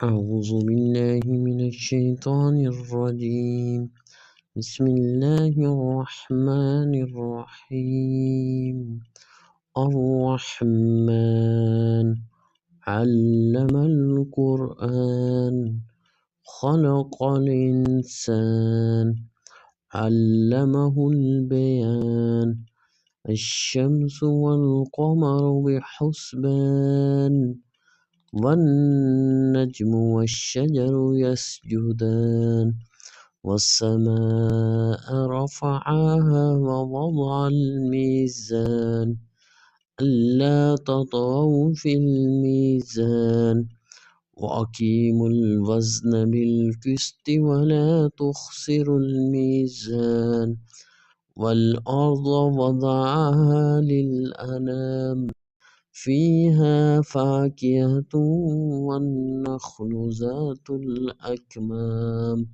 أعوذ بالله من الشيطان الرجيم. بسم الله الرحمن الرحيم. الرحمن علم القرآن خلق الإنسان علمه البيان. الشمس والقمر بحسبان والنجم والشجر يسجدان. والسماء رفعها ووضع الميزان ألا تطغوا في الميزان وأقيموا الوزن بالقسط ولا تخسروا الميزان. والأرض وضعها للأنام فيها فاكهة والنخل ذات الأكمام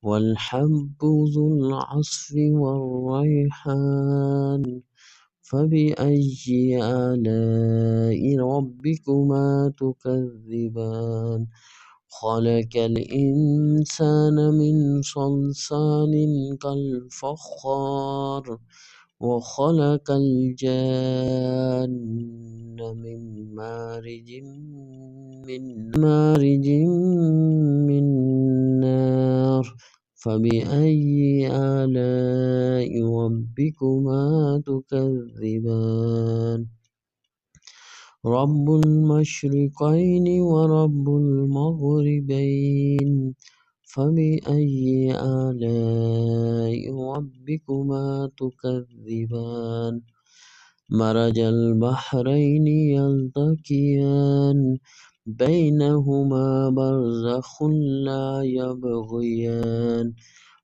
والحب ذو العصف والريحان. فبأي آلاء ربكما تكذبان. خلق الإنسان من صلصال كالفخار وخلق الجان من مارج من نار. فبأي آلاء ربكما تكذبان. رب المشرقين ورب المغربين. فبأي آلاء ربكما تكذبان. مرج البحرين يلتقيان بينهما برزخ لا يبغيان.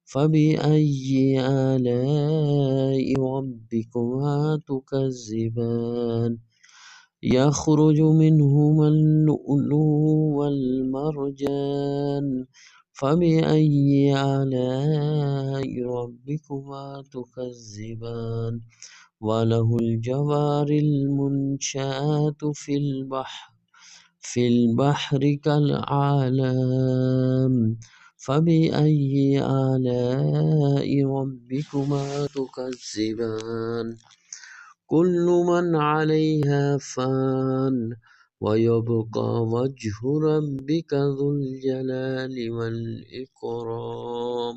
فبأي آلاء ربكما تكذبان. يخرج منهما اللؤلؤ والمرجان. فبأي آلاء ربكما تكذبان. وله الجوار المنشآت في البحر كالأعلام. فبأي آلاء ربكما تكذبان. كل من عليها فان ويبقى وجه ربك ذو الجلال والإكرام.